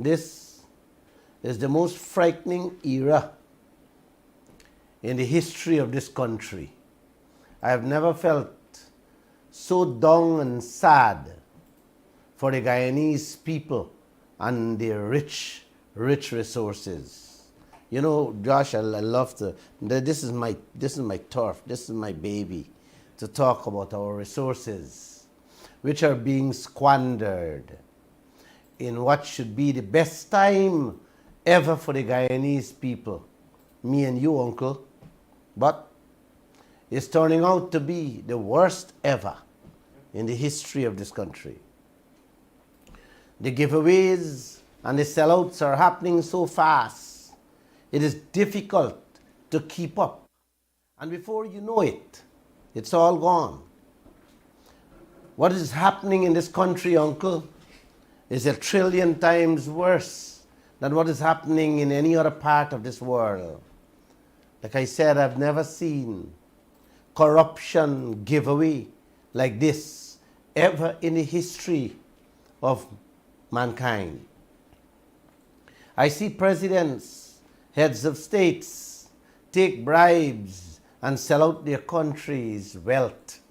This is the most frightening era in the history of this country. I have never felt so down and sad for the Guyanese people and their rich resources. You know, Josh, I love to, this is my turf, this is my baby, to talk about our resources, which are being squandered in what should be the best time ever for the Guyanese people, me and you, Uncle, but it's turning out to be the worst ever in the history of this country. The giveaways and the sellouts are happening so fast, it is difficult to keep up. And before you know it, it's all gone. What is happening in this country, Uncle, is 1 trillion times worse than what is happening in any other part of this world. Like I said, I've never seen corruption giveaway like this ever in the history of mankind. I see presidents, heads of states, take bribes and sell out their country's wealth.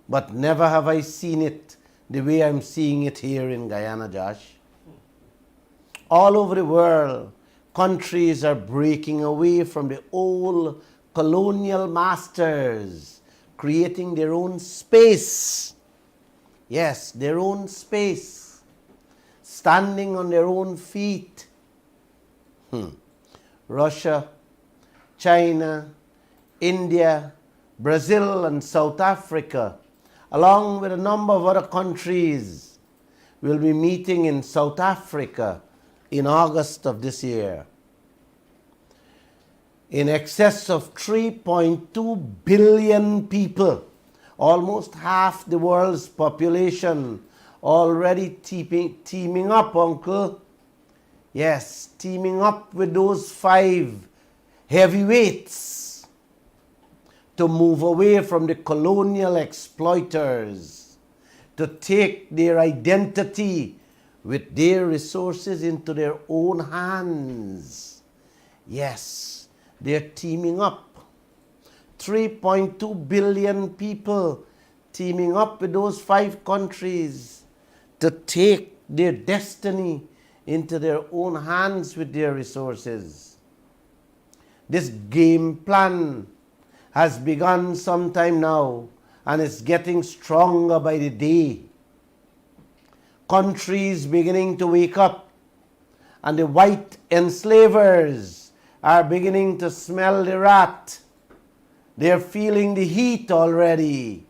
But never have I seen it the way I'm seeing it here in Guyana, Josh. All over the world, countries are breaking away from the old colonial masters, creating their own space. Yes, their own space, standing on their own feet. Russia, China, India, Brazil, and South Africa, along with a number of other countries, will be meeting in South Africa in August of this year. In excess of 3.2 billion people, almost half the world's population, already teaming up, Uncle. Yes, teaming up with those 5 heavyweights to move away from the colonial exploiters, to take their identity with their resources into their own hands. Yes, they're teaming up. 3.2 billion people teaming up with those 5 countries to take their destiny into their own hands with their resources. This game plan has begun sometime now and is getting stronger by the day. Countries beginning to wake up, and the white enslavers are beginning to smell the rat. They're feeling the heat already.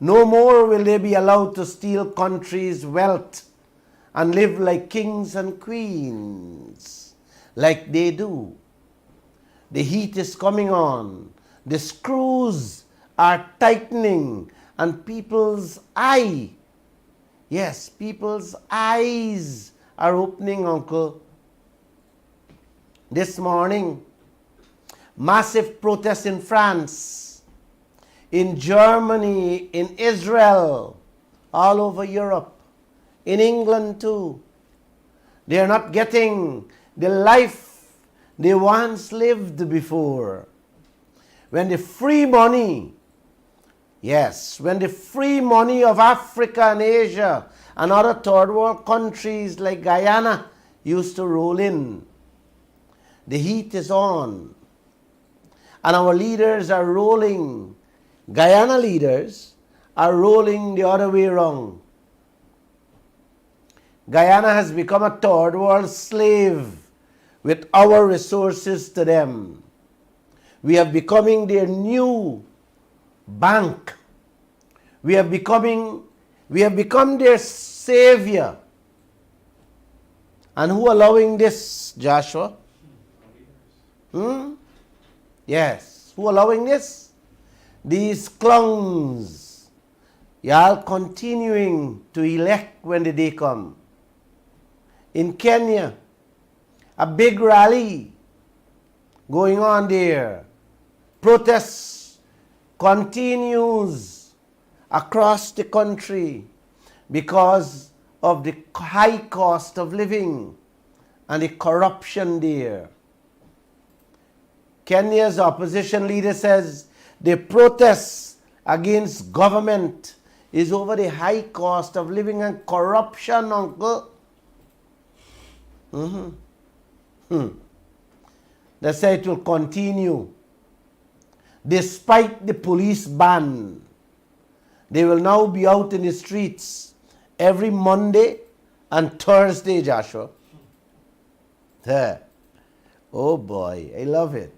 No more will they be allowed to steal countries' wealth and live like kings and queens, like they do. The heat is coming on. The screws are tightening, and people's eyes are opening, Uncle. This morning, massive protests in France, in Germany, in Israel, all over Europe, in England too. They are not getting the life they once lived before. When the free money, when the free money of Africa and Asia and other third world countries like Guyana used to roll in, the heat is on. And our leaders are rolling. Guyana leaders are rolling the other way around. Guyana has become a third world slave with our resources to them. We are becoming their new bank. We have become their savior. And who allowing this, Joshua? Yes, who allowing this? These clowns. Y'all continuing to elect when the day come. In Kenya, a big rally going on there. Protests continues across the country because of the high cost of living and the corruption there. Kenya's opposition leader says the protests against government is over the high cost of living and corruption, uncle. They say it will continue. Despite the police ban, they will now be out in the streets every Monday and Thursday, Joshua. Oh boy, I love it.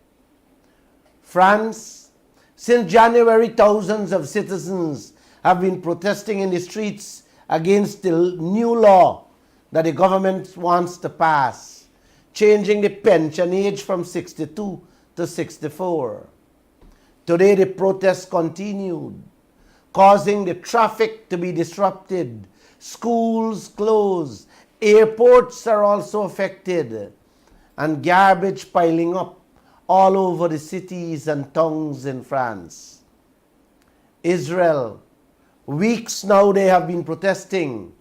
France, since January, thousands of citizens have been protesting in the streets against the new law that the government wants to pass, changing the pension age from 62 to 64. Today, the protests continued, causing the traffic to be disrupted. Schools closed. Airports are also affected. And garbage piling up all over the cities and towns in France. Israel, weeks now they have been protesting.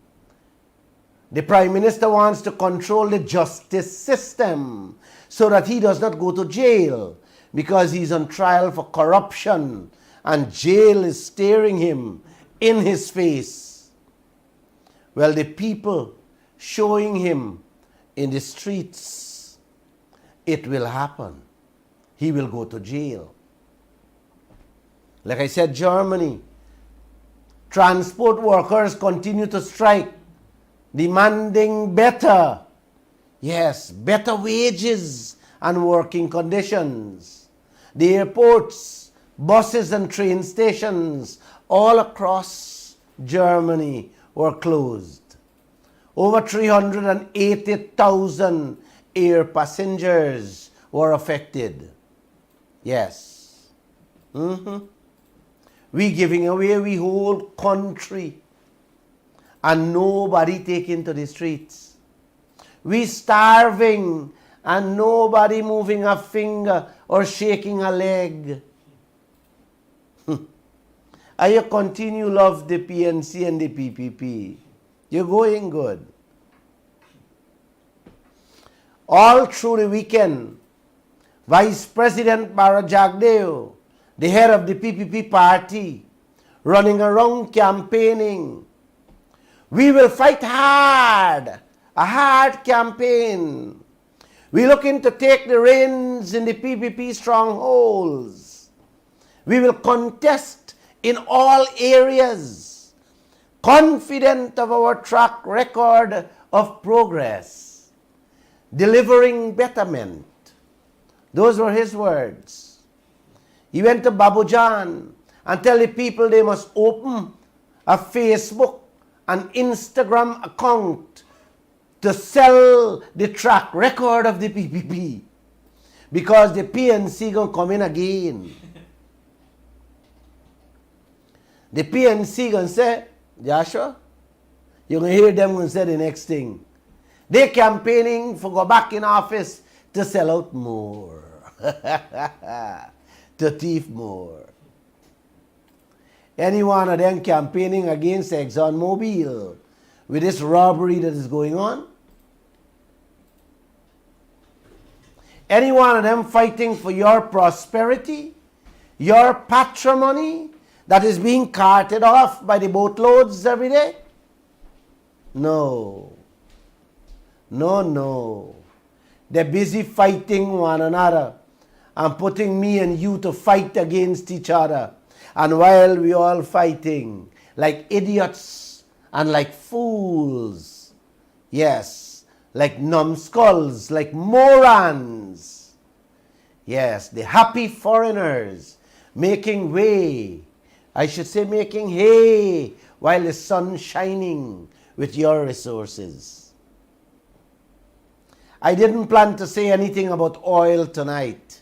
The Prime Minister wants to control the justice system so that he does not go to jail because he's on trial for corruption and jail is staring him in his face. Well, the people showing him in the streets, it will happen. He will go to jail. Like I said, Germany, transport workers continue to strike, demanding better, better wages and working conditions. The airports, buses and train stations all across Germany were closed. Over 380,000 air passengers were affected. Yes. We giving away we whole country and nobody taking to the streets. We starving and nobody moving a finger or shaking a leg. And you continue love the PNC and the PPP. You're going good. All through the weekend, Vice President Barajagdeo, the head of the PPP party, running around campaigning. We will fight hard, a hard campaign. We're looking to take the reins in the PPP strongholds. We will contest in all areas, confident of our track record of progress, delivering betterment. Those were his words. He went to Babujan and tell the people they must open a Facebook and Instagram account to sell the track record of the PPP because the PNC gonna come in again. The PNC gonna say, Joshua, you're gonna hear them gonna say the next thing. They're campaigning for go back in office to sell out more, to thief more. Any one of them campaigning against ExxonMobil with this robbery that is going on? Any one of them fighting for your prosperity, your patrimony that is being carted off by the boatloads every day? No. No. They're busy fighting one another and putting me and you to fight against each other. And while we all fighting like idiots and like fools, yes, like numbskulls, like morons, yes, the happy foreigners making way, I should say making hay while the sun's shining with your resources. I didn't plan to say anything about oil tonight,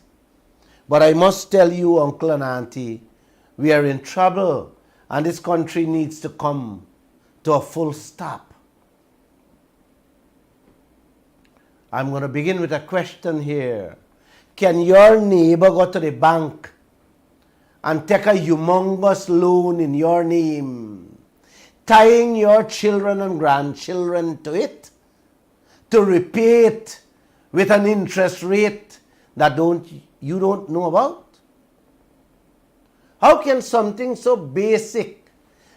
but I must tell you, Uncle and Auntie, we are in trouble and this country needs to come to a full stop. I'm going to begin with a question here. Can your neighbor go to the bank and take a humongous loan in your name, tying your children and grandchildren to it, to repay it with an interest rate that you don't know about? How can something so basic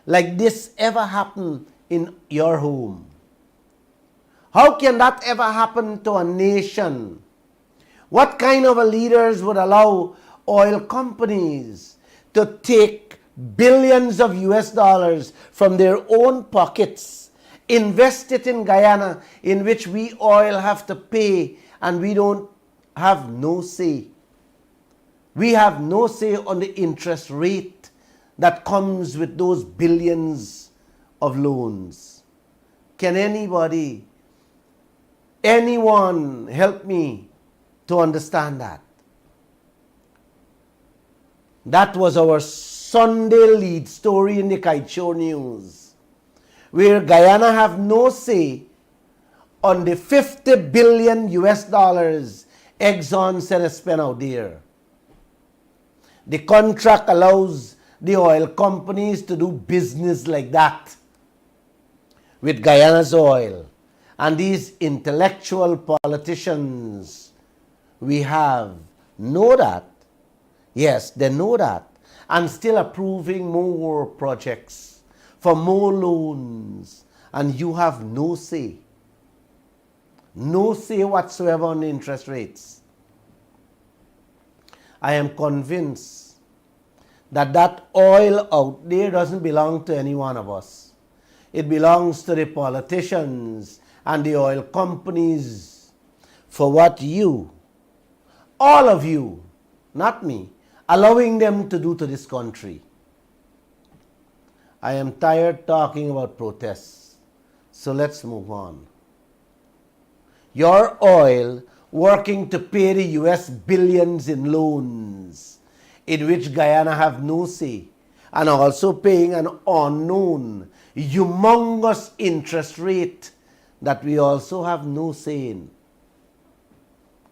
like this ever happen in your home? How can that ever happen to a nation? What kind of a leaders would allow oil companies to take billions of US dollars from their own pockets, invest it in Guyana, in which we oil have to pay, and we don't have no say? We have no say on the interest rate that comes with those billions of loans. Can anyone help me to understand that? That was our Sunday lead story in the Kaieteur News, where Guyana have no say on the 50 billion US dollars Exxon said to spend out there. The contract allows the oil companies to do business like that with Guyana's oil. And these intellectual politicians we have know that. Yes, they know that. And still approving more projects for more loans. And you have no say. No say whatsoever on the interest rates. I am convinced that that oil out there doesn't belong to any one of us. It belongs to the politicians and the oil companies for what you, all of you, not me, allowing them to do to this country. I am tired talking about protests, so let's move on. Your oil working to pay the US billions in loans, in which Guyana have no say, and also paying an unknown, humongous interest rate that we also have no say in.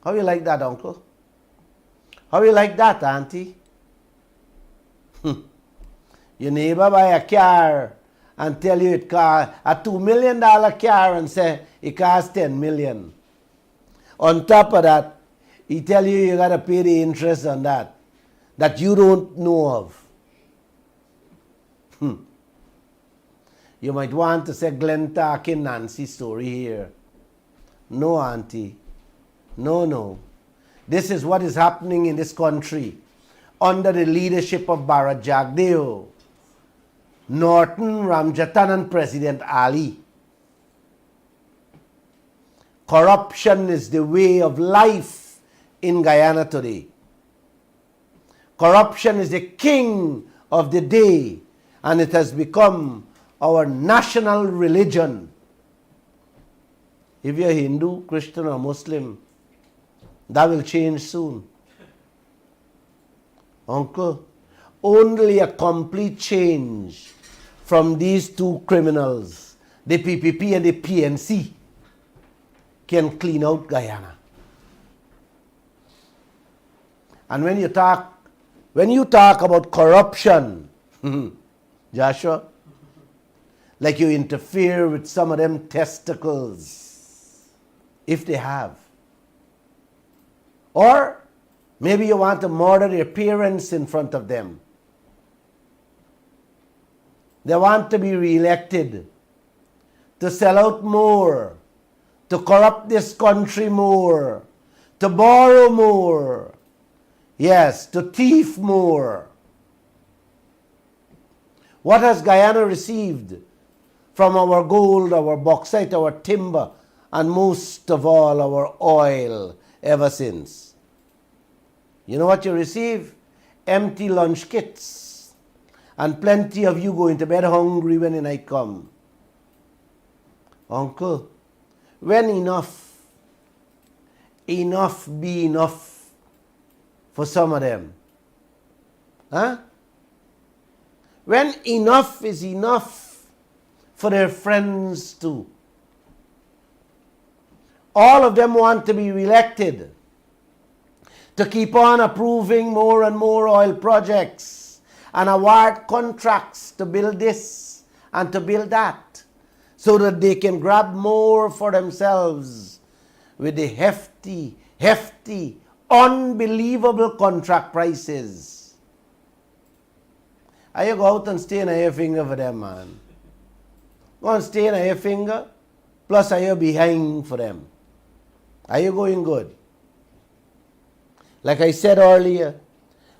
How you like that, Uncle? How you like that, Auntie? Your neighbor buy a car and tell you it costs a $2 million car and say it costs $10 million. On top of that, he tell you got to pay the interest on that you don't know of. You might want to say Glenn talking Nancy story here. No, Auntie. No. This is what is happening in this country under the leadership of Bharat Jagdeo, Norton Ramjatan and President Ali. Corruption is the way of life in Guyana today. Corruption is the king of the day, and it has become our national religion. If you're Hindu, Christian, or Muslim, that will change soon. Uncle, only a complete change from these two criminals, the PPP and the PNC, can clean out Guyana. And when you talk about corruption, Joshua, like you interfere with some of them testicles, if they have. Or maybe you want to murder their parents in front of them. They want to be reelected, to sell out more, to corrupt this country more, to borrow more, yes, to thief more. What has Guyana received from our gold, our bauxite, our timber, and most of all our oil ever since? You know what you receive? Empty lunch kits. And plenty of you going to bed hungry when the night come. Uncle, when enough be enough for some of them? Huh? When enough is enough for their friends too. All of them want to be reelected, to keep on approving more and more oil projects and award contracts to build this and to build that so that they can grab more for themselves with the hefty, unbelievable contract prices. I go out and stain your finger for them, man. Go and stain your finger, plus I behind for them. Are you going good? Like I said earlier,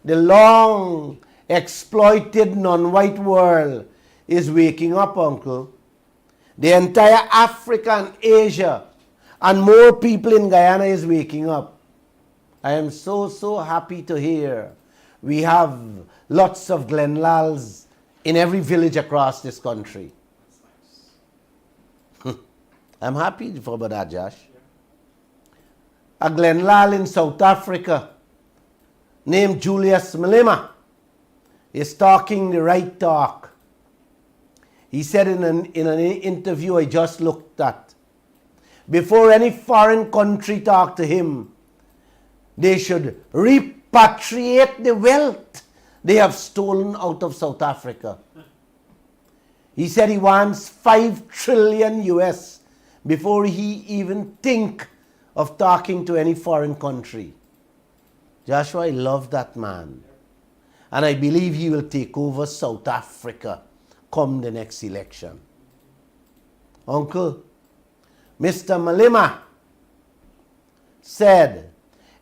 the long exploited non-white world is waking up, uncle. The entire Africa and Asia and more people in Guyana is waking up. I am so happy to hear we have lots of Glenlals in every village across this country. I'm happy for that, Josh. A Glenlal in South Africa named Julius Malema is talking the right talk. He said in an interview I just looked at, before any foreign country talk to him, they should repatriate the wealth they have stolen out of South Africa. He said he wants 5 trillion US before he even think of talking to any foreign country. Joshua, I love that man. And I believe he will take over South Africa come the next election. Uncle, Mr. Malema said,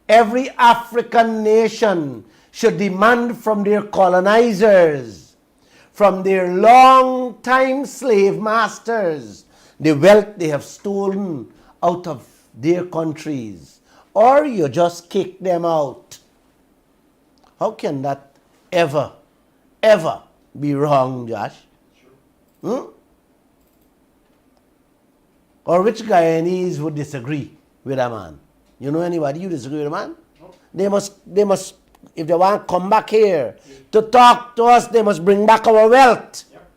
every African nation should demand from their colonizers, from their long-time slave masters, the wealth they have stolen out of their countries, or you just kick them out. How can that ever be wrong, Josh? Sure. Or which Guyanese would disagree with a man? You know anybody you disagree with a man? No. They must, if they want to come back here to talk to us, they must bring back our wealth. Yep.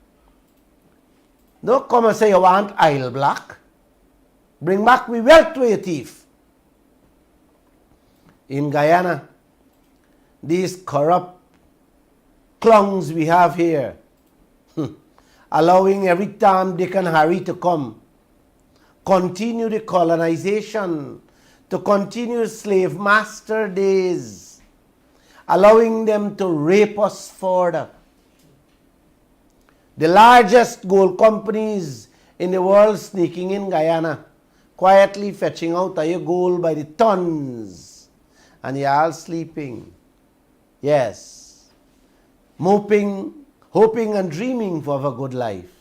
Don't come and say you want Isle Black. Bring back we wealth to your thief. In Guyana, these corrupt clowns we have here, allowing every Tom, Dick and Harry to come, continue the colonization, to continue slave master days, allowing them to rape us further. The largest gold companies in the world sneaking in Guyana, quietly fetching out your gold by the tons, and you're all sleeping. Yes, moping, hoping and dreaming for a good life.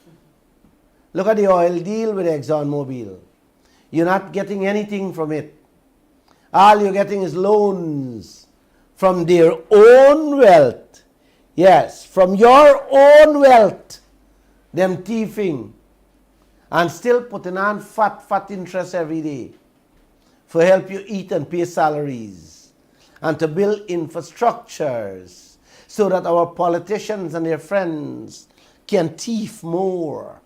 Look at the oil deal with ExxonMobil. You're not getting anything from it. All you're getting is loans from their own wealth. Yes, from your own wealth. Them thieving. And still putting on fat interest every day for help you eat and pay salaries and to build infrastructures so that our politicians and their friends can thief more.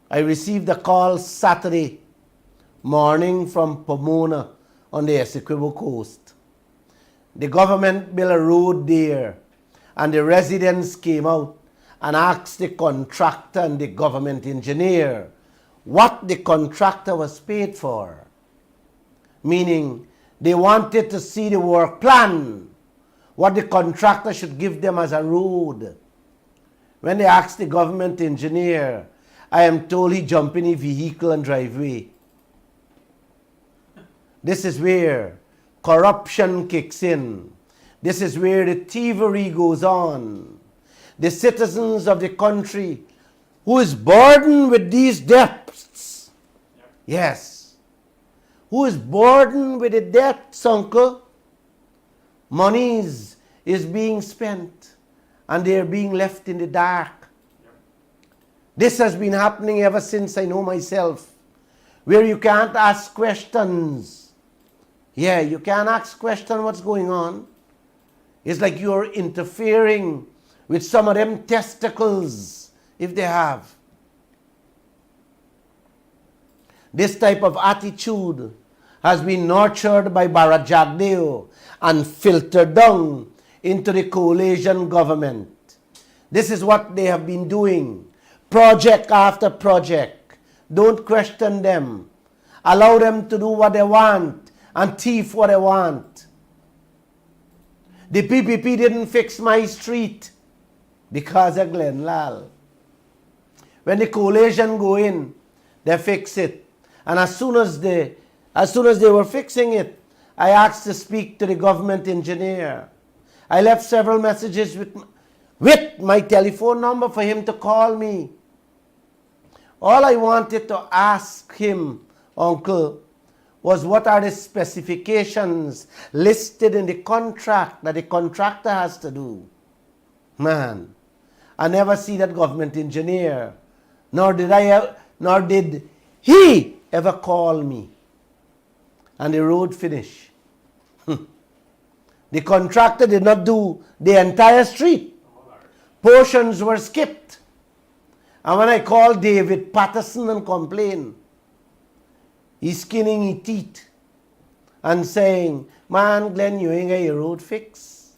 I received a call Saturday morning from Pomona on the Essequibo coast. The government built a road there, and the residents came out and asked the contractor and the government engineer what the contractor was paid for. Meaning, they wanted to see the work plan, what the contractor should give them as a road. When they asked the government engineer, I am told he jumped in a vehicle and drive away. This is where corruption kicks in. This is where the thievery goes on. The citizens of the country who is burdened with these debts. Yep. Yes. Who is burdened with the debts, uncle? Monies is being spent and they are being left in the dark. This has been happening ever since I know myself, where you can't ask questions. Yeah, you can't ask questions what's going on. It's like you're interfering with some of them testicles, if they have. This type of attitude has been nurtured by Bharat Jagdeo and filtered down into the coalition government. This is what they have been doing. Project after project. Don't question them. Allow them to do what they want and thief what they want. The PPP didn't fix my street because of Glenn Lal. When the coalition go in, they fix it. And as soon as they were fixing it, I asked to speak to the government engineer. I left several messages with my telephone number for him to call me. All I wanted to ask him, Uncle, was what are the specifications listed in the contract that the contractor has to do. Man, I never see that government engineer, nor did he ever call me. And the road finished. The contractor did not do the entire street. Portions were skipped. And when I called David Patterson and complained, he's skinning his teeth and saying, man, Glenn, you ain't got your road fixed.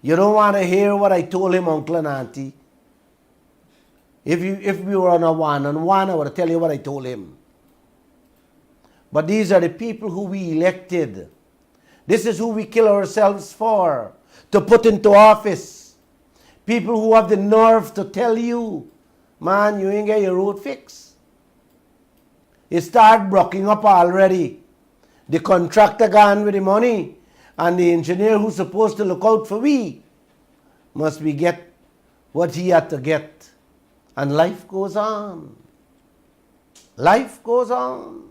You don't want to hear what I told him, Uncle and Auntie. If we were on a one-on-one, I would tell you what I told him. But these are the people who we elected. This is who we kill ourselves for, to put into office. People who have the nerve to tell you, man, you ain't got your road fixed. It started blocking up already. The contractor gone with the money, and the engineer who's supposed to look out for we must be get what he had to get. And life goes on. Life goes on.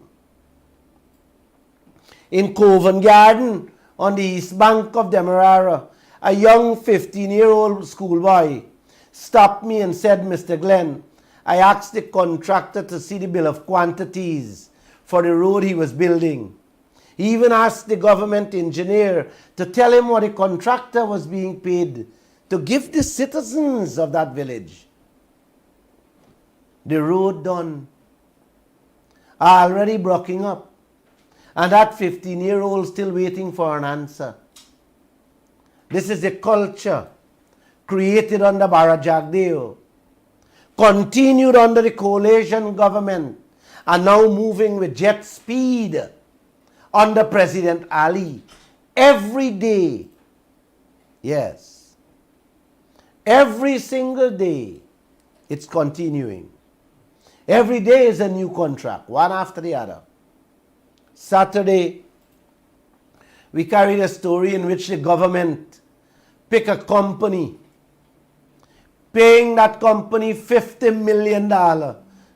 In Covent Garden, on the east bank of Demerara, a young 15-year-old schoolboy stopped me and said, Mr. Glenn, I asked the contractor to see the bill of quantities for the road he was building. He even asked the government engineer to tell him what the contractor was being paid to give the citizens of that village. The road done, already blocking up, and that 15-year-old still waiting for an answer. This is the culture created under Barra Jagdeo, continued under the coalition government, and now moving with jet speed under President Ali. Every day, yes, every single day, it's continuing. Every day is a new contract, one after the other. Saturday, we carried a story in which the government picked a company, paying that company $50 million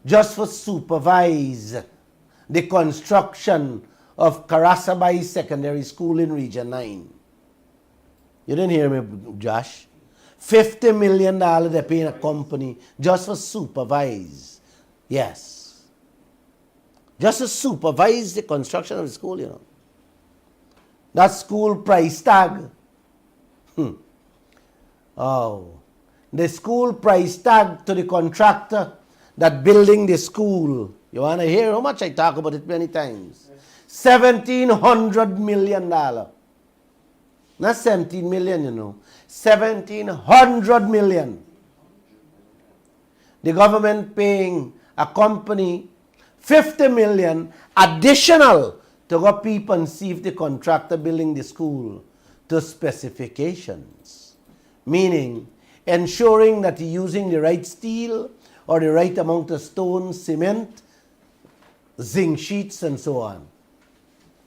just for supervise the construction of Karasabai Secondary School in Region 9. You didn't hear me, Josh. $50 million they're paying a company just for supervise. Yes. Just to supervise the construction of the school, you know. That school price tag. Oh. The school price tag to the contractor that building the school. You want to hear how much I talk about it many times? $1,700 million. Not 17 million, you know. 1,700 million. The government paying a company $50 million additional to go peep and see if the contractor building the school to specifications. Meaning, ensuring that you're using the right steel or the right amount of stone, cement, zinc sheets, and so on.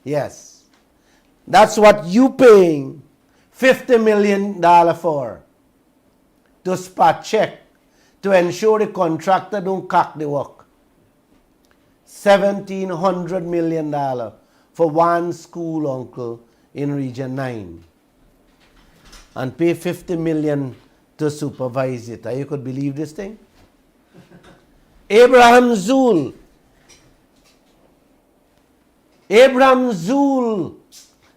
Yes. That's what you paying $50 million for. To spot check, to ensure the contractor don't cock the work. $1,700 million for one school, Uncle, in Region 9. And pay $50 million to supervise it. You could believe this thing? Abraham Zul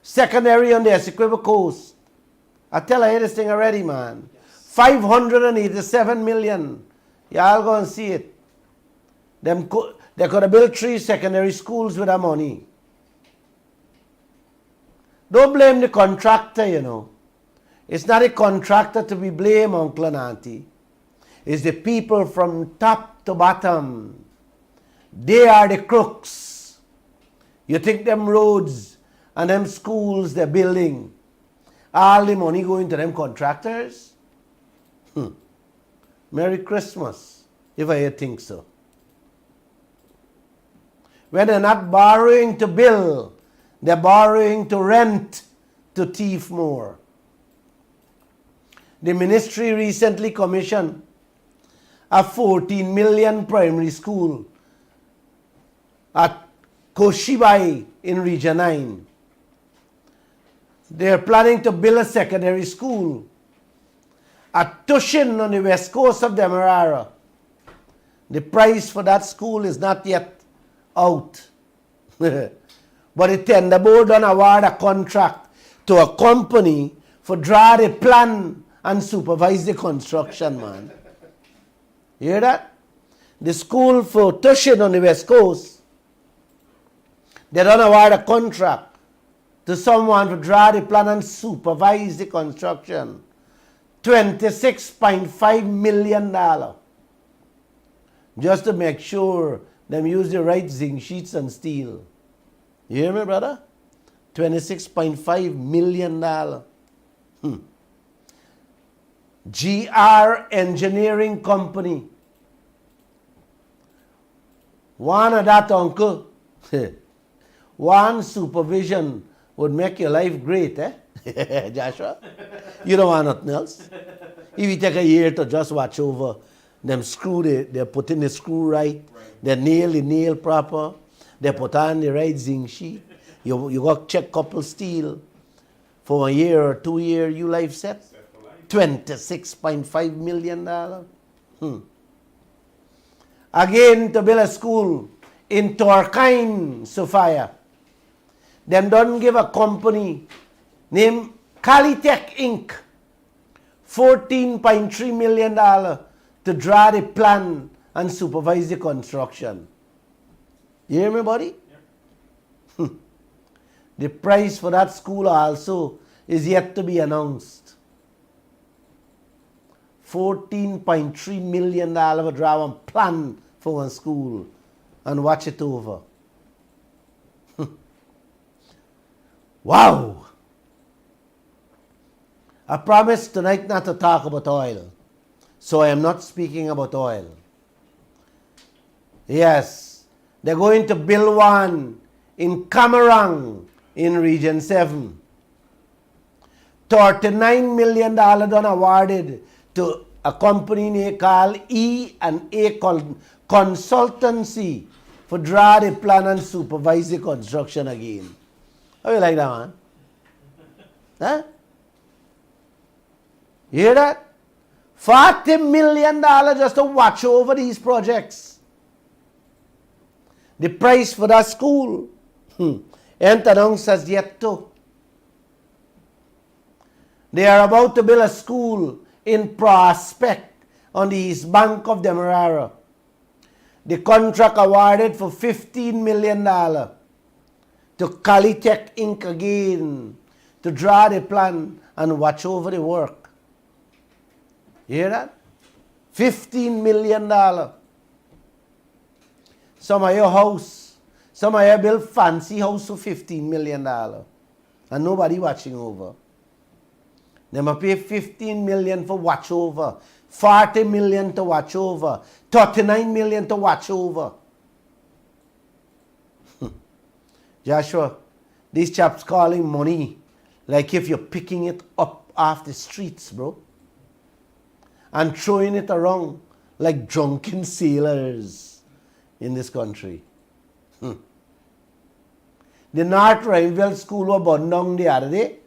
Secondary on the Essequibo Coast. I tell you this thing already, man. $587 million. Y'all go and see it. They could have built 3 secondary schools with that money. Don't blame the contractor, you know. It's not a contractor to be blamed, uncle and auntie. It's the people from top to bottom. They are the crooks. You think them roads and them schools they're building, all the money going to them contractors? Merry Christmas, if I think so. When they're not borrowing to build, they're borrowing to rent to thief more. The ministry recently commissioned a 14 million primary school at Koshibai in Region 9. They're planning to build a secondary school at Tushin on the west coast of Demerara. The price for that school is not yet out. But the tender board don't award a contract to a company for draw the plan and supervise the construction, man. You hear that? The school for Tushin on the west coast, they don't award a contract to someone to draw the plan and supervise the construction. $26.5 million. Just to make sure them use the right zinc sheets and steel. You hear me, brother? $26.5 million. GR Engineering Company. One of that, uncle. One supervision would make your life great, eh? Joshua? You don't want nothing else. If you take a year to just watch over them screw, they're putting the screw right, they nail the nail proper, they put on the right zinc sheet, you got check couple steel for a year or 2 year, you life set. $26.5 million. Again, to build a school in Torkine, Sophia. Them don't give a company named Kaieteur Inc. $14.3 million to draw the plan and supervise the construction. You hear me, buddy? Yeah. The price for that school also is yet to be announced. $14.3 million for draw a plan for one school and watch it over. Wow! I promised tonight not to talk about oil, so I am not speaking about oil. Yes, they're going to build one in Camarang in Region 7. $39 million done awarded to a company called E&A Consultancy for draw the plan and supervise the construction again. How you like that, man? Huh? You hear that? $40 million just to watch over these projects. The price for that school ain't announced as yet too. They are about to build a school in Prospect on the east bank of Demerara. The contract awarded for $15 million to Kaieteur Inc. again to draw the plan and watch over the work. You hear that? $15 million. Some of your house, some of your build fancy house for $15 million. And nobody watching over. They must pay $15 million for watch over, $40 million to watch over, $39 million to watch over. Joshua, these chaps calling money like if you're picking it up off the streets, bro. And throwing it around like drunken sailors in this country. The North Riverdale School was burned down the other day.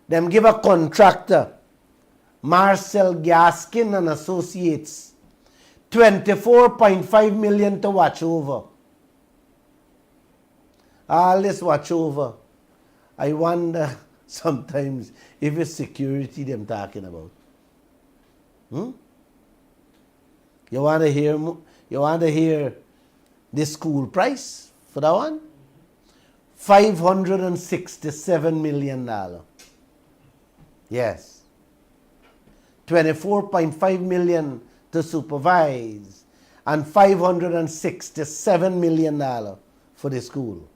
Them give a contractor, Marcel Gaskin and Associates, $24.5 million to watch over. All this watch over. I wonder sometimes if it's security them talking about. You want to hear the school price for that one? $567 million. Yes. 24.5 million to supervise and $567 million for the school.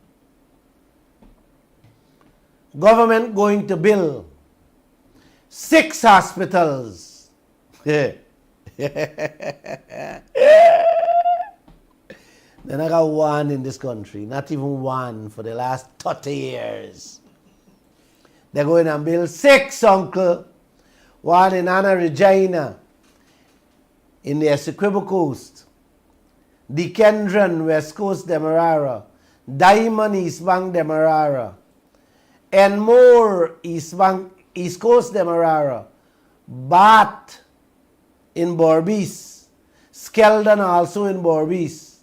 Government going to build 6 hospitals. Then I got one in this country, not even one for the last 30 years. They're going to build 6, uncle. One in Anna Regina, in the Essequibo Coast, Dikendron, West Coast, Demerara, Diamond, East Bank, Demerara, Enmore, East Coast, Demerara, Bath in Berbice, Skeldon also in Berbice,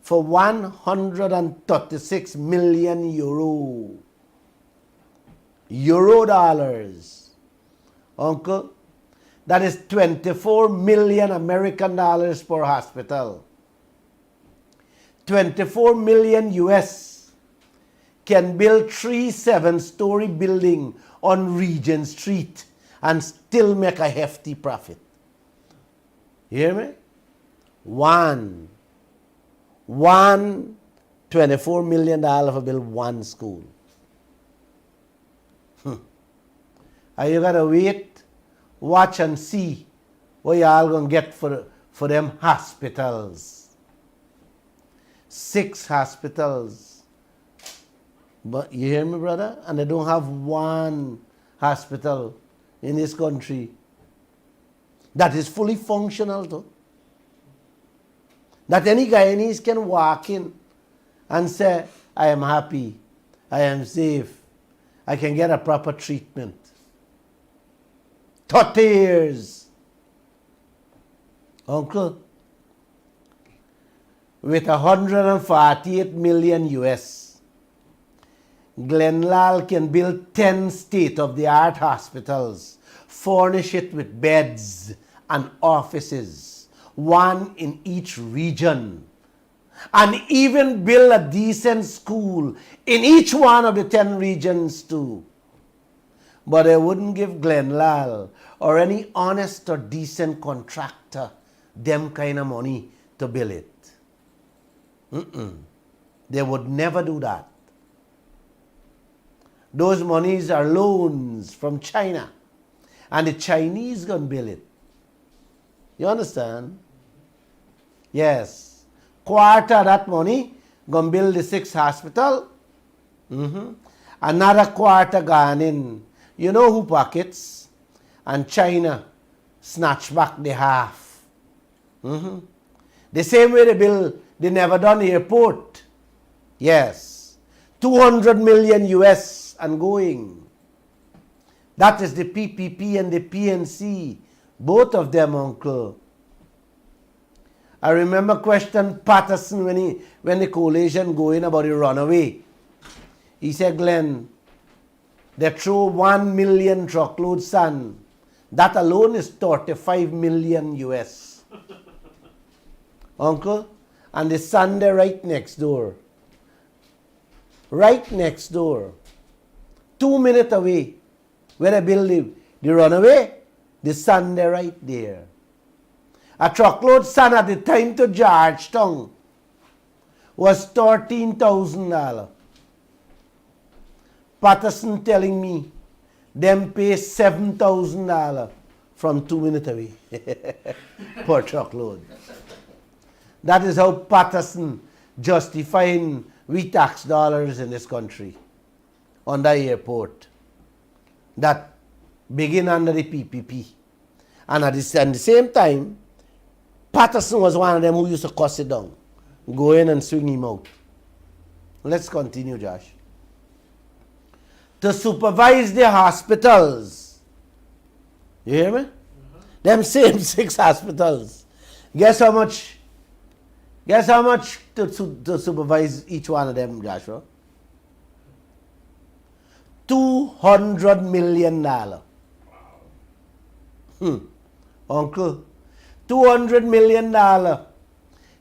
for 136 million euro. Euro dollars. Uncle, that is 24 million American dollars per hospital. 24 million US can build 3 7-story building on Regent Street and still make a hefty profit. You hear me? One $24 million for build one school. Are you gonna wait, watch and see what y'all gonna get for them hospitals? 6 hospitals. But you hear me, brother? And they don't have one hospital in this country that is fully functional too. That any Guyanese can walk in and say, I am happy, I am safe, I can get a proper treatment. 30 years. Uncle, with 148 million US, Glenlal can build 10 state-of-the-art hospitals, furnish it with beds and offices, 1 in each region, and even build a decent school in each one of the 10 regions too. But they wouldn't give Glenlal or any honest or decent contractor them kind of money to build it. They would never do that. Those monies are loans from China, and the Chinese gonna build it. You understand? Yes. Quarter of that money gonna build the 6th hospital. Another quarter gone in. You know who pockets? And China snatch back the half. The same way they build the Never Done Airport. Yes. 200 million US and going. That is the PPP and the PNC. Both of them, uncle. I remember question Patterson when the coalition going about the runaway. He said, Glenn, they throw 1 million truckload sand. That alone is 35 million US. Uncle, and the sand there right next door. Right next door. 2 minutes away. Where they build the runaway, the sand there right there. A truckload sand at the time to Georgetown was $13,000. Patterson telling me them pay $7,000 from 2 minutes away per truckload. That is how Patterson justifying we tax dollars in this country on the airport that begin under the PPP. And at the same time, Patterson was one of them who used to cuss it down, go in and swing him out. Let's continue, Josh. To supervise the hospitals. You hear me? Them same 6 hospitals. Guess how much to supervise each one of them, Joshua? $200 million. Uncle, $200 million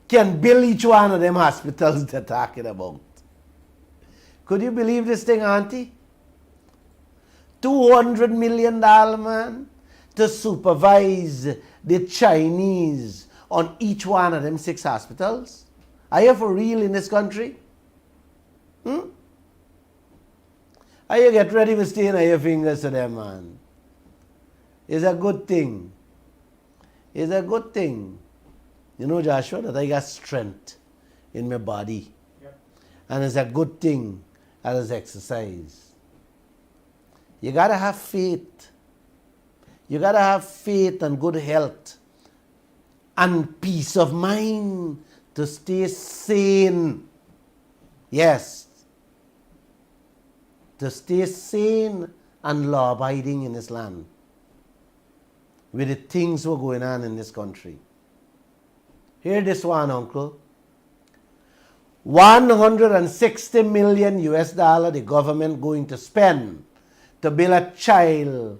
can build each one of them hospitals they're talking about. Could you believe this thing, Auntie? $200 million, man, to supervise the Chinese on each one of them 6 hospitals? Are you for real in this country? Are you get ready to stain on your fingers to them, man? It's a good thing. It's a good thing. You know, Joshua, that I got strength in my body. Yep. And it's a good thing as exercise. You got to have faith. You got to have faith and good health and peace of mind to stay sane. Yes. To stay sane and law-abiding in this land with the things that are going on in this country. Hear this one, uncle. 160 million US dollar the government going to spend to build a child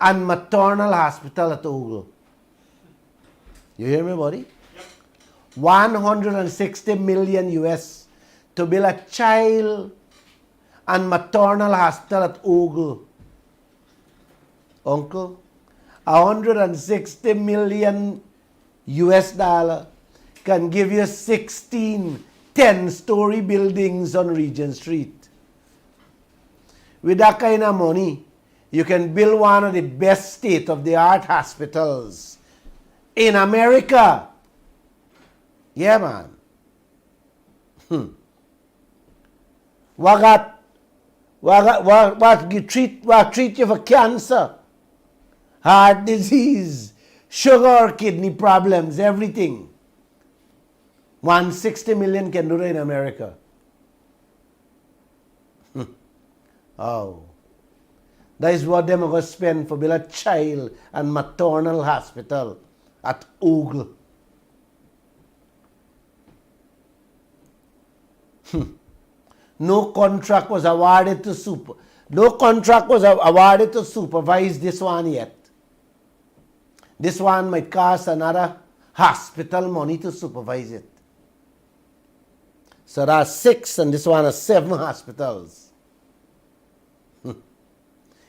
and maternal hospital at Ogle. You hear me, buddy? Yep. 160 million US to build a child and maternal hospital at Ogle. Uncle, 160 million US dollar can give you 16 10-story buildings on Regent Street. With that kind of money, you can build one of the best state-of-the-art hospitals in America. Yeah, man. What treat you for cancer, heart disease, sugar, kidney problems, everything. 160 million can do that in America. Oh. That is what them are going to spend for build a child and maternal hospital at Ogle. No contract was awarded to supervise this one yet. This one might cost another hospital money to supervise it. So that's 6 and this one has 7 hospitals.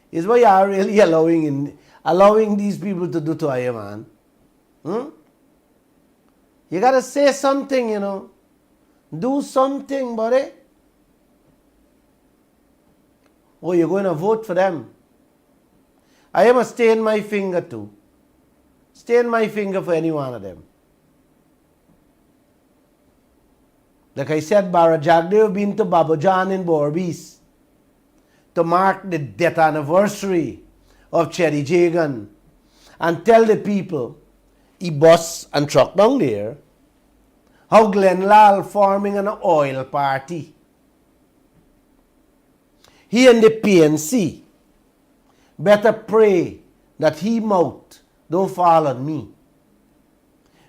Is what you are really allowing these people to do to you, man. You got to say something, you know. Do something, buddy. Oh, you're going to vote for them. I am a stain my finger too. Stain my finger for any one of them. Like I said, Barra Jagdev been to Babajan in Borbis to mark the death anniversary of Cherry Jagan and tell the people, he bus and truck down there, how Glenn Lal forming an oil party. He and the PNC better pray that he mouth don't fall on me,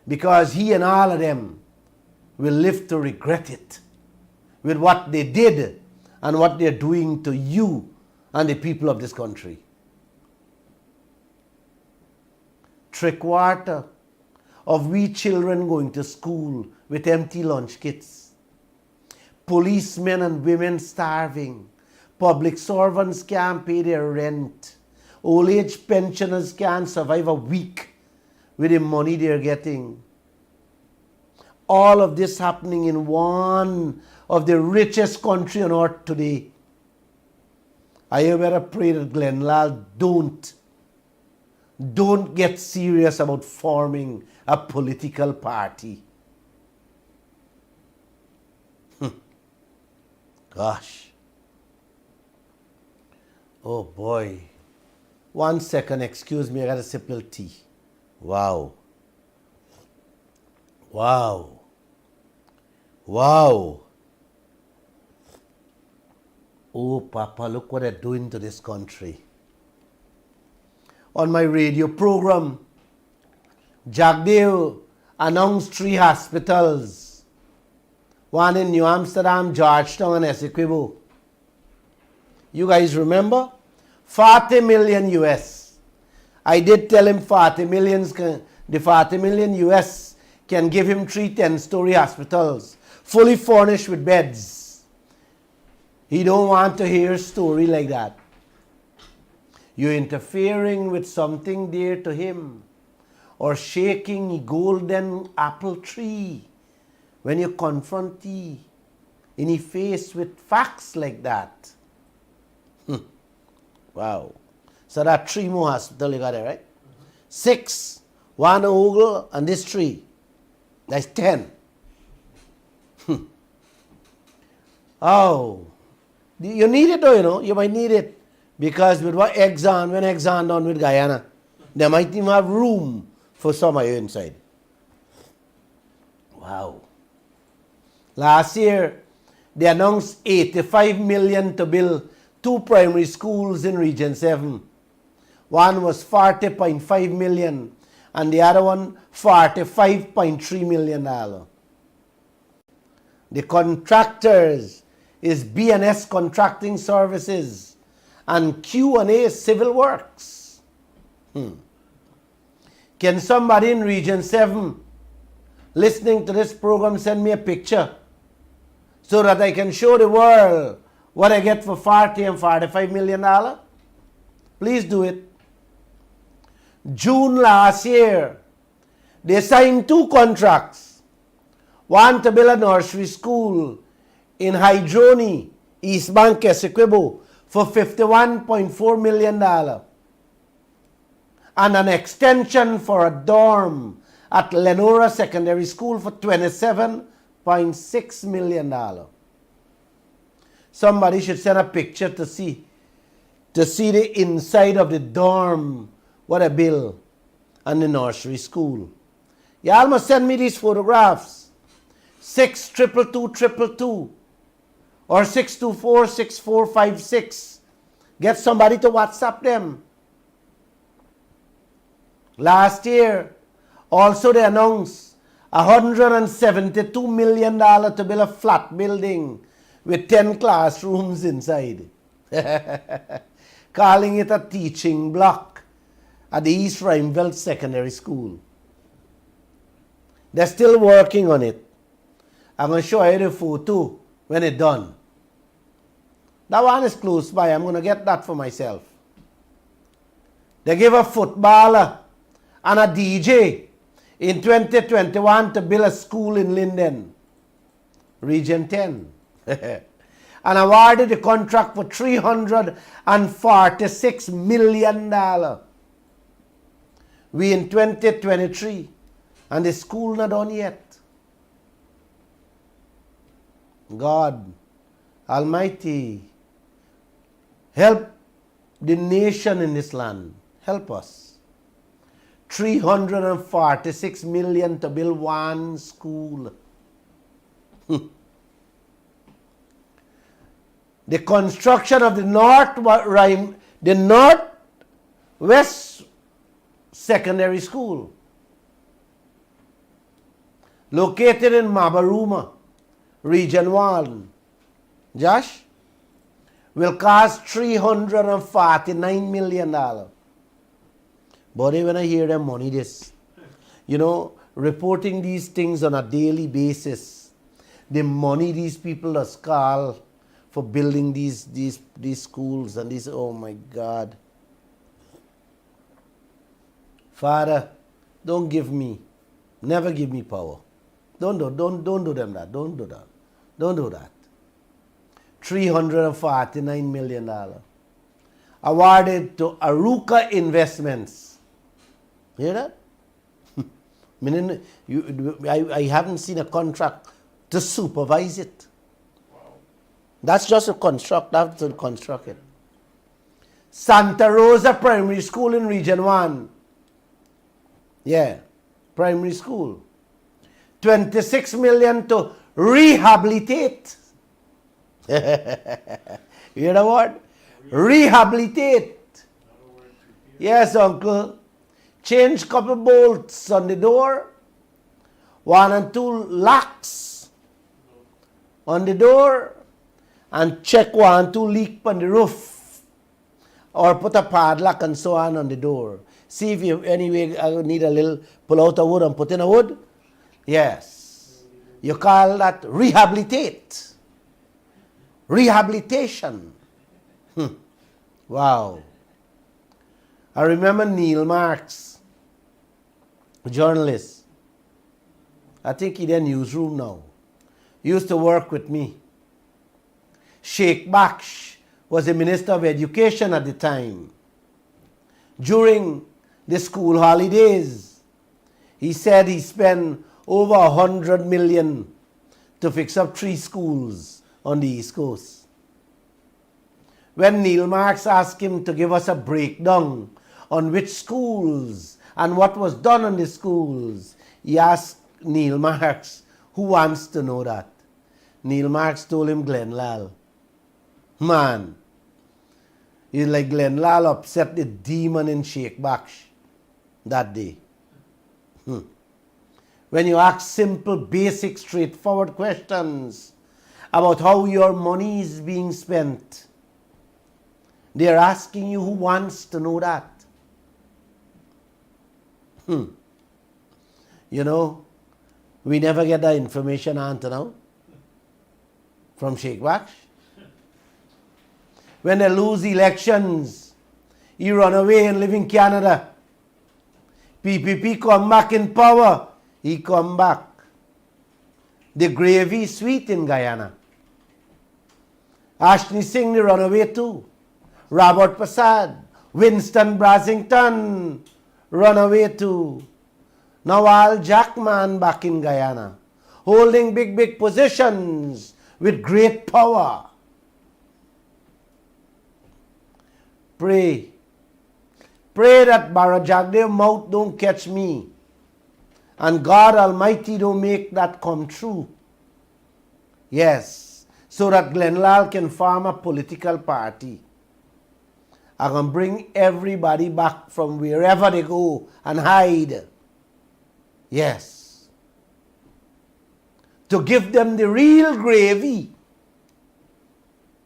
because he and all of them will live to regret it with what they did and what they're doing to you and the people of this country. Three-quarters of we children going to school with empty lunch kits. Policemen and women starving. Public servants can't pay their rent. Old age pensioners can't survive a week with the money they're getting. All of this happening in one of the richest country on earth today. I better pray that Glenn Lal don't get serious about forming a political party. Gosh. Oh boy. 1 second, excuse me, I got a sip of tea. Wow. Wow. Wow. Oh, Papa, look what they're doing to this country. On my radio program, Jagdev announced 3 hospitals. One in New Amsterdam, Georgetown, and Essequibo. You guys remember? 40 million US. I did tell him the 40 million US can give him 3 10-story hospitals, fully furnished with beds. He don't want to hear a story like that. You're interfering with something dear to him, or shaking a golden apple tree when you confront he in his face with facts like that. Wow. So that 3 more hospital you got there, right? 6, 1 ogle, and this 3. That's 10. Oh. You need it though, you know. You might need it. Because with what Exxon, when Exxon done with Guyana, they might even have room for some of you inside. Wow. Last year, they announced 85 million to build 2 primary schools in Region 7. One was 40.5 million and the other one $45.3 million. The contractors is B&S Contracting Services and Q&A Civil Works. Can somebody in Region 7 listening to this program send me a picture so that I can show the world what I get for $40 and $45 million? Please do it. June last year, they signed 2 contracts. One to build a nursery school in Hydroni, East Bank, Essequibo, for $51.4 million. And an extension for a dorm at Lenora Secondary School for $27.6 million. Somebody should send a picture to see the inside of the dorm, what a bill, and the nursery school. Y'all must send me these photographs. 62222 or 6246456. Get somebody to WhatsApp them. Last year, also they announced $172 million to build a flat building with 10 classrooms inside. Calling it a teaching block at the East Rheinveld Secondary School. They're still working on it. I'm going to show you the photo when it's done. That one is close by. I'm going to get that for myself. They give a footballer and a DJ in 2021 to build a school in Linden, Region 10. And awarded the contract for $346 million. We in 2023 and the school not done yet. God Almighty, help the nation in this land. Help us. $346 million to build one school. The construction of the Northwest Secondary School, located in Mabaruma, Region 1, Josh, will cost $349 million. But when I hear them money this, reporting these things on a daily basis, the money these people are call for building these schools and these, oh my God. Father, don't give me, never give me power. Don't do them that. Don't do that. Don't do that. $349 million. Awarded to Aruka Investments. Hear that? Meaning, I haven't seen a contract to supervise it. Wow. That's just a construct. I have to construct it. Santa Rosa Primary School in Region 1. Yeah, primary school. $26 million to rehabilitate. You hear the word? Rehabilitate. Yes, uncle. Change couple bolts on the door. 1 and 2 locks on the door. And check 1 and 2 leak on the roof. Or put a padlock and so on the door. See if you anyway need a little, pull out a wood and put in a wood. Yes. You call that rehabilitate. Rehabilitation. Wow. I remember Neil Marks, a journalist. I think he's in newsroom now. He used to work with me. Sheikh Baksh was the Minister of Education at the time. During the school holidays, he said he spent over 100 million to fix up 3 schools on the East Coast. When Neil Marks asked him to give us a breakdown on which schools and what was done on the schools, he asked Neil Marks, who wants to know that? Neil Marks told him Glenn Lal. Man, it's like Glenn Lal upset the demon in Sheikh Baksh that day. When you ask simple, basic, straightforward questions about how your money is being spent, they're asking you who wants to know that. You know, we never get that information until now from Sheikh Baksh. When they lose elections, he run away and live in Canada. PPP come back in power, he come back. The gravy is sweet in Guyana. Ashley Singh they run away too. Robert Prasad, Winston Brasington run away too. Now Al Jackman back in Guyana, holding big positions with great power. Pray that Barajagdev mouth don't catch me and God Almighty don't make that come true. Yes, so that Glenn Lal can form a political party. I can bring everybody back from wherever they go and hide. Yes. To give them the real gravy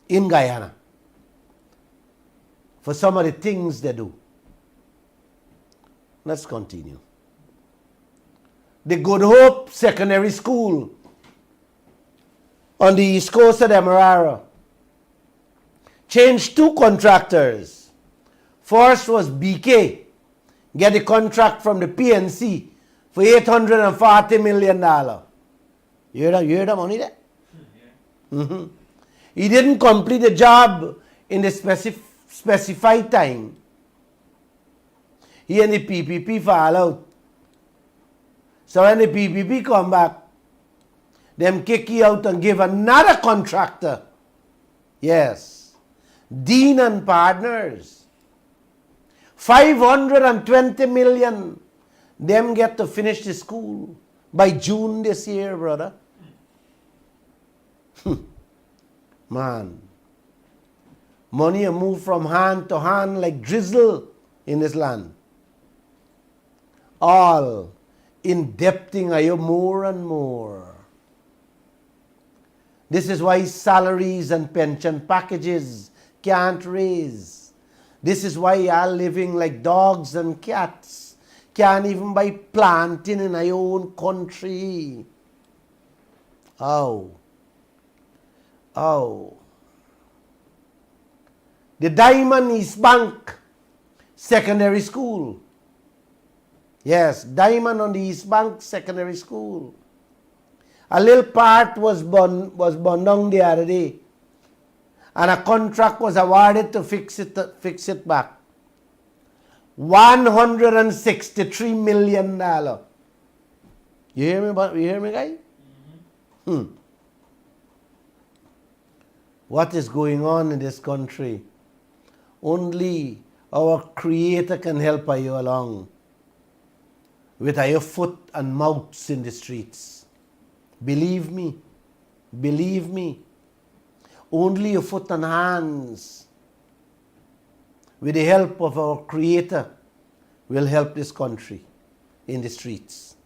in Guyana for some of the things they do. Let's continue. The Good Hope Secondary School on the east coast of Demerara changed 2 contractors. First was BK, get the contract from the PNC for $840 million. You hear that money there? Yeah. He didn't complete the job in the specified time. He and the PPP fall out. So when the PPP come back, them kick you out and give another contractor. Yes. Dean and Partners. 520 million. Them get to finish the school by June this year, brother. Man. Money move from hand to hand like drizzle in this land. All indebting you more and more. This is why salaries and pension packages can't raise. This is why you are living like dogs and cats. Can't even buy planting in our own country. Oh. The Diamond East Bank Secondary School. Yes, Diamond on the East Bank Secondary School. A little part was burned down the other day. And a contract was awarded to fix it back. $163 million. You hear me, guy? What is going on in this country? Only our Creator can help you along with your foot and mouths in the streets. Believe me. Only your foot and hands, with the help of our Creator, will help this country in the streets.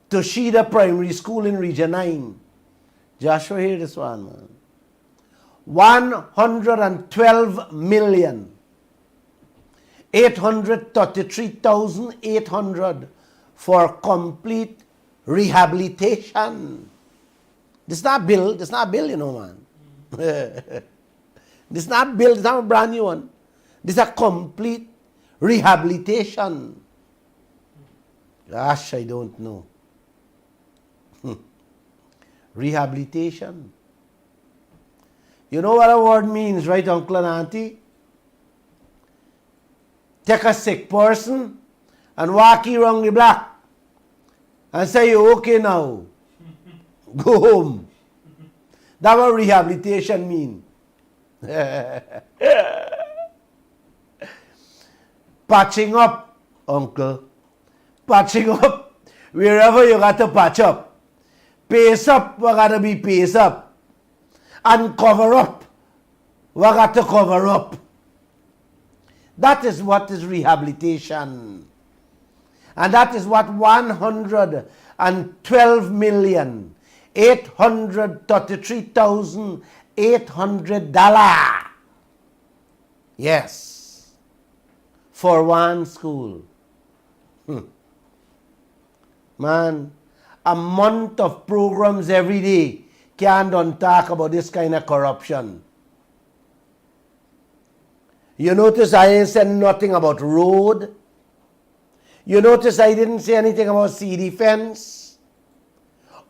Toshida Primary School in Region 9. Joshua, hear this one, man. 112,833,800 for complete rehabilitation. This not bill, you know, man. This not bill, this not a brand new one. This is a complete rehabilitation. Gosh, I don't know. Rehabilitation. You know what a word means, right, uncle and auntie? Take a sick person and walk you around the block and say, you're okay now. Go home. That's what rehabilitation means. Patching up, uncle. Patching up wherever you got to patch up. Pace up, we got to be pace up. And cover up, we got to cover up. That is what is rehabilitation. And that is what $112,833,800. Yes. For one school. Man, a month of programs every day can't talk about this kind of corruption. You notice I ain't said nothing about road. You notice I didn't say anything about sea defense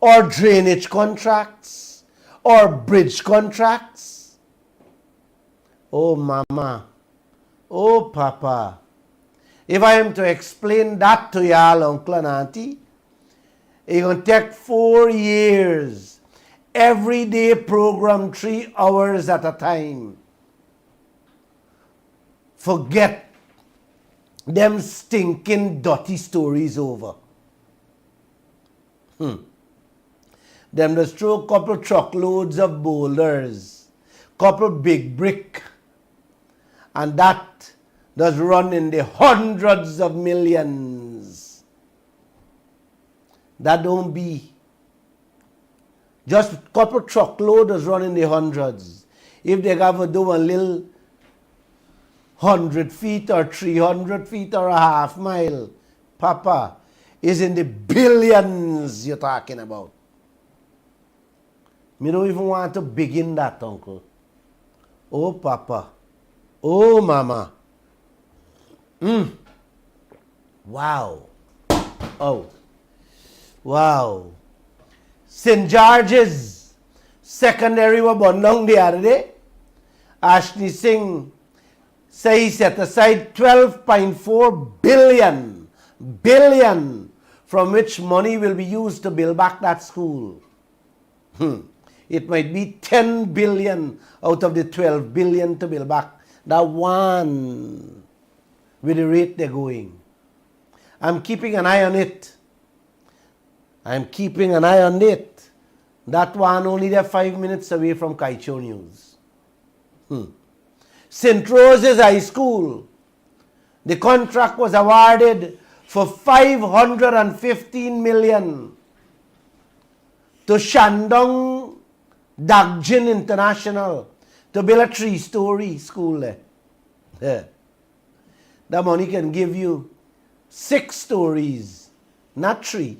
or drainage contracts or bridge contracts. Oh, mama. Oh, papa. If I am to explain that to y'all, uncle and auntie, it's going to take 4 years. Every day program, 3 hours at a time. Forget them stinking dirty stories over. Them just throw a couple truckloads of boulders, couple big brick, and that does run in the hundreds of millions. That don't be. Just a couple truckloads run in the hundreds. If they have to do a little 100 feet or 300 feet or a half mile, Papa, is in the billions you're talking about. Me don't even want to begin that, uncle. Oh, Papa. Oh, Mama. Wow. Oh. Wow. St. George's Secondary was born down the other day. Ashley Singh say he set aside 12.4 billion from which money will be used to build back that school. It might be 10 billion out of the 12 billion to build back that one with the rate they're going. I'm keeping an eye on it. That one only they're 5 minutes away from Kaieteur News. St. Rose's High School. The contract was awarded for 515 million to Shandong Dagjin International to build a 3-story school there. That money can give you 6 stories, not 3.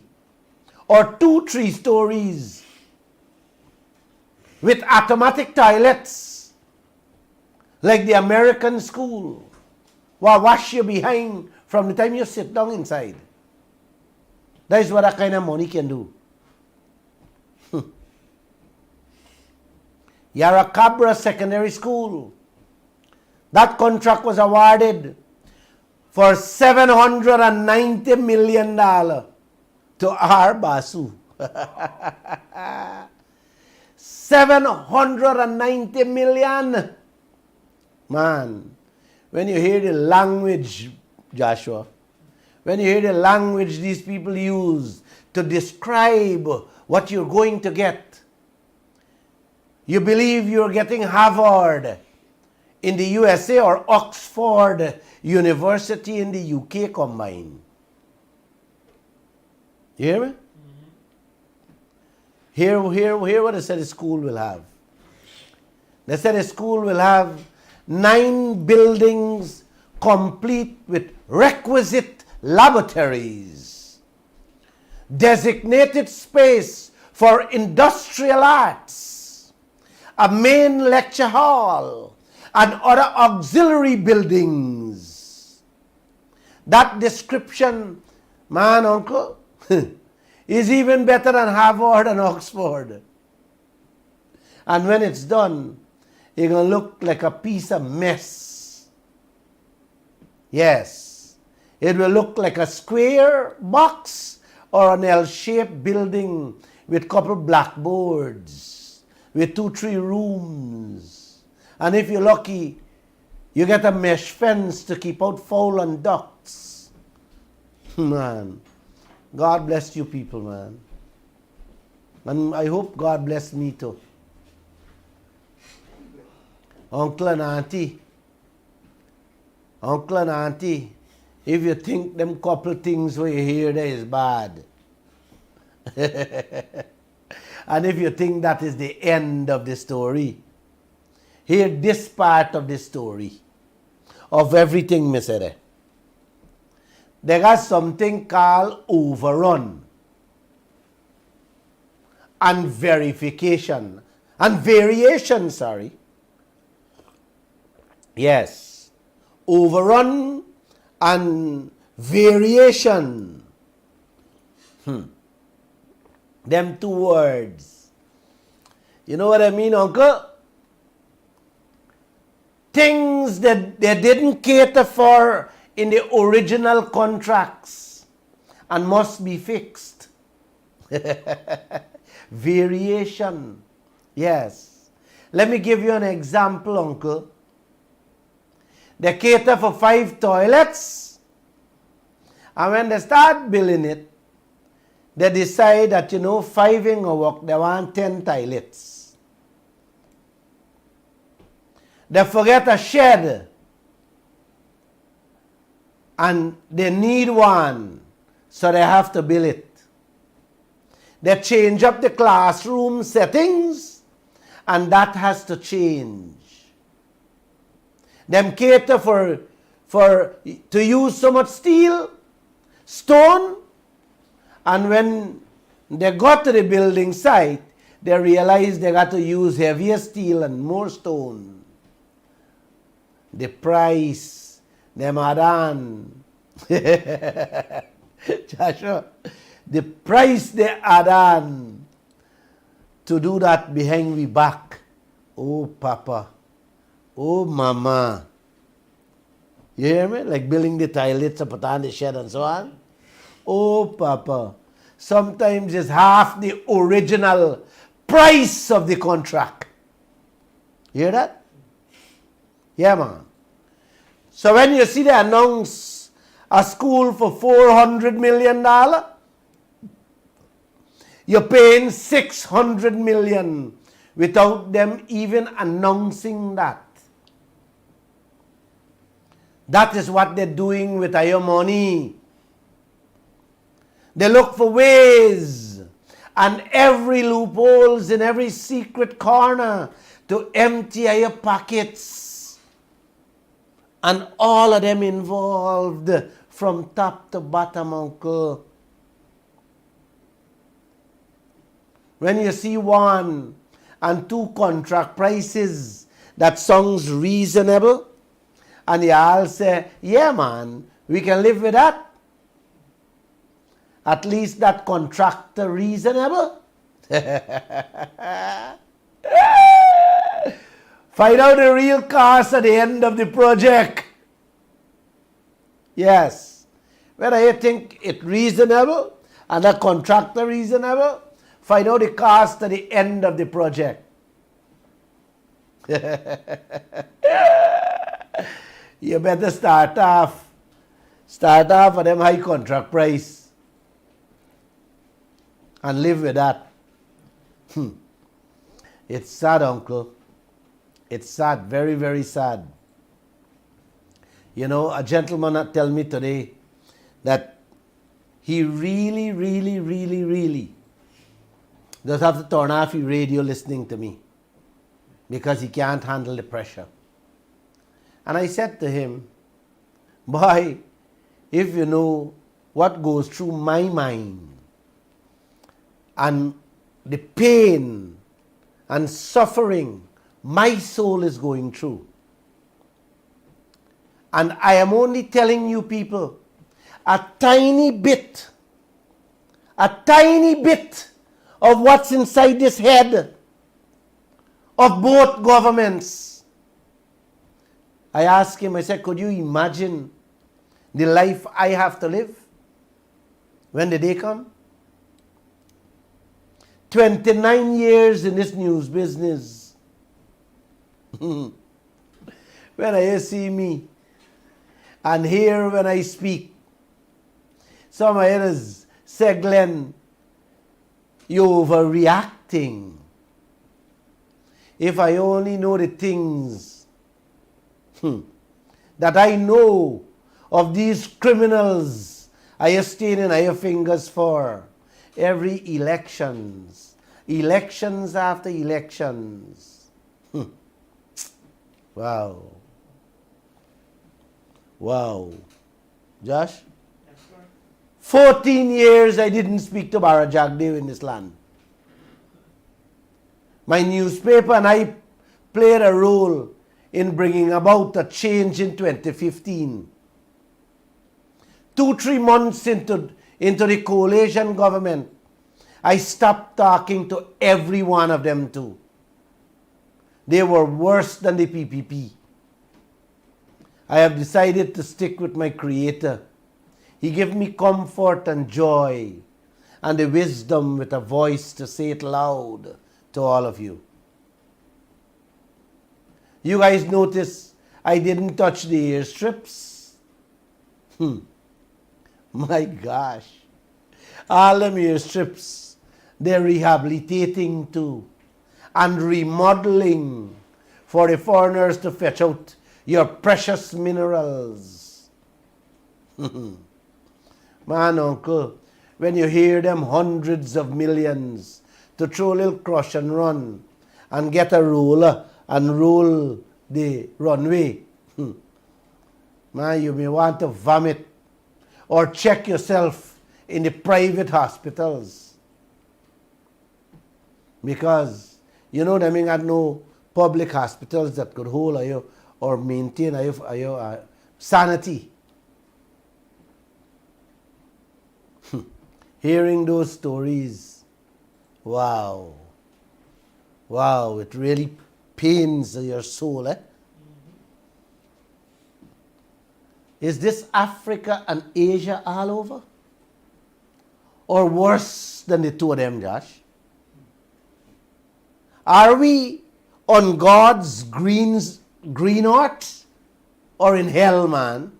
Or 2 3-stories with automatic toilets like the American school will wash you behind from the time you sit down inside. That is what that kind of money can do. Yarracabra Secondary School. That contract was awarded for $790 million to R. Basu. 790 million. Man, when you hear the language, Joshua, when you hear the language these people use to describe what you're going to get, you believe you're getting Harvard in the USA or Oxford University in the UK combined. You hear me? Hear what they said the school will have. They said the school will have 9 buildings complete with requisite laboratories, designated space for industrial arts, a main lecture hall, and other auxiliary buildings. That description, man, uncle, is even better than Harvard and Oxford. And when it's done, it's going to look like a piece of mess. Yes, it will look like a square box or an L-shaped building with couple blackboards, with 2-3 rooms. And if you're lucky, you get a mesh fence to keep out fowl and ducks. Man, God bless you people, man. And I hope God bless me too. Uncle and auntie, if you think them couple things where you hear there is bad, and if you think that is the end of the story, hear this part of the story of everything me said. There got something called overrun and verification and variation, sorry. Yes, overrun and variation. Them two words. You know what I mean, uncle? Things that they didn't cater for in the original contracts and must be fixed. Variation. Yes. Let me give you an example, uncle. They cater for 5 toilets, and when they start building it, they decide that, 5 ain't gonna work, they want 10 toilets. They forget a shed, and they need one, so they have to build it. They change up the classroom settings, and that has to change. Them cater to use so much steel, stone, and when they got to the building site, they realized they got to use heavier steel and more stone. The price, them add on. Joshua, the price they add on to do that behind we back. Oh, Papa. Oh, mama. You hear me? Like building the toilets, put on the shed and so on. Oh, Papa. Sometimes it's half the original price of the contract. You hear that? Yeah, man. So when you see they announce a school for $400 million, you're paying $600 million without them even announcing that. That is what they're doing with your money. They look for ways and every loopholes in every secret corner to empty your pockets. And all of them involved from top to bottom, uncle. When you see 1 and 2 contract prices that sounds reasonable, and you all say, yeah, man, we can live with that. At least that contractor reasonable. Find out the real cost at the end of the project. Yes. Whether you think it reasonable and the contractor reasonable, find out the cost at the end of the project. You better start off at them high contract price and live with that. It's sad, uncle. It's sad, very, very sad. A gentleman tell me today that he really, really, really, really does have to turn off his radio listening to me because he can't handle the pressure. And I said to him, boy, if you know what goes through my mind and the pain and suffering my soul is going through. And I am only telling you people a tiny bit of what's inside this head of both governments. I asked him, I said, could you imagine the life I have to live when the day comes? 29 years in this news business. When I see me and hear when I speak, some others say, Glenn, you're overreacting. If I only know the things that I know of these criminals I are staining your fingers for every elections after elections. Wow. Josh? 14 years I didn't speak to Bara Jagdev in this land. My newspaper and I played a role in bringing about a change in 2015. 2-3 months into the coalition government, I stopped talking to every one of them too. They were worse than the PPP. I have decided to stick with my Creator. He gave me comfort and joy and the wisdom with a voice to say it loud to all of you. You guys notice I didn't touch the airstrips? My gosh. All them airstrips, they're rehabilitating too and remodeling for the foreigners to fetch out your precious minerals. Man, uncle, when you hear them hundreds of millions to throw a little crush and run and get a roller and roll the runway, man, you may want to vomit or check yourself in the private hospitals. Because, you know, they ain't got no public hospitals that could hold you or maintain your sanity. Hearing those stories, wow, it really pains your soul, eh? Is this Africa and Asia all over? Or worse than the two of them, Josh? Are we on God's green earth or in hell, man?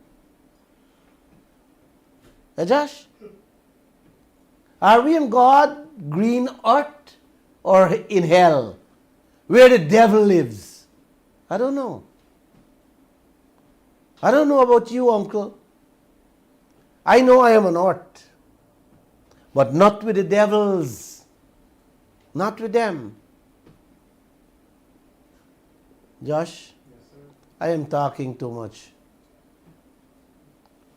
Josh? Are we in God green earth or in hell, where the devil lives? I don't know. I don't know about you, uncle. I know I am on earth, but not with the devils. Not with them. Josh? Yes, sir. I am talking too much.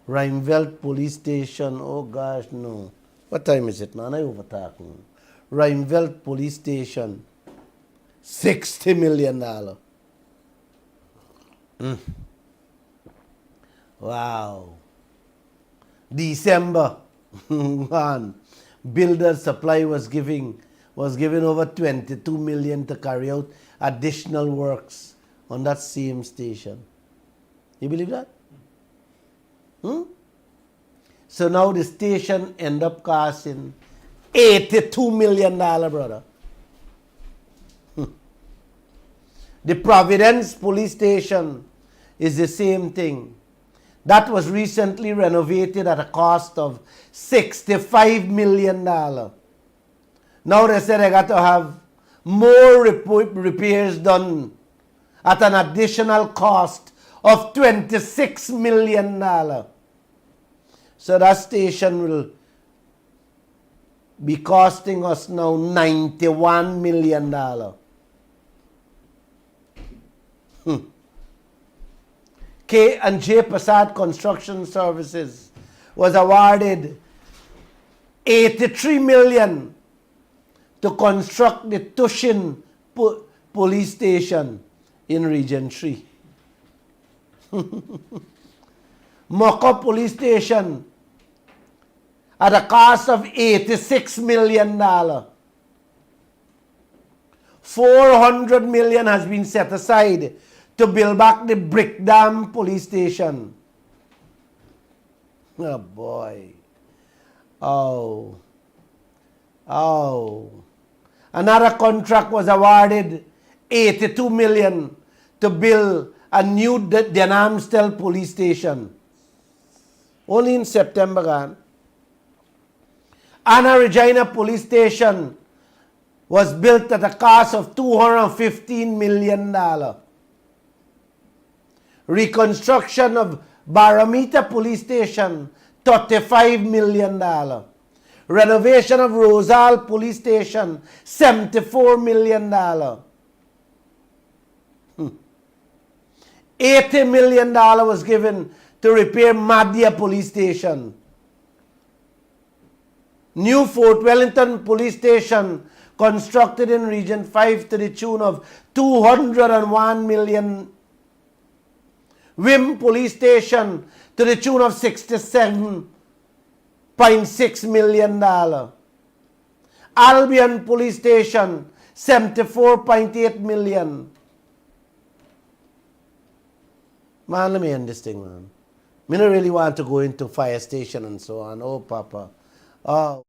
Rijnveld police station, oh gosh, no. What time is it, man? I over talking. Rijnveld police station, $60 million. Wow. December, man, Builder Supply was giving over $22 million to carry out additional works on that same station. You believe that? So now the station end up costing $82 million, brother. The Providence police station is the same thing. That was recently renovated at a cost of $65 million. Now they said they got to have more repairs done at an additional cost of $26 million. So that station will be costing us now $91 million. K&J Prasad Construction Services was awarded $83 million to construct the Tushin police station in Region 3. Moko police station at a cost of $86 million. 400 million has been set aside to build back the Brick Dam police station. Oh boy. Oh. Another contract was awarded, 82 million, to build a new Denamstel police station. Only in September. Gan. Anna Regina police station was built at a cost of $215 million. Reconstruction of Baramita police station, $35 million. Renovation of Rosal police station, $74 million. $80 million was given to repair Madhya police station. New Fort Wellington police station constructed in Region 5 to the tune of $201 million. Wim police station to the tune of $67.6 million. Albion police station, $74.8 million. Man, let me end this thing, man. I don't really want to go into fire station and so on. Oh, Papa. Oh.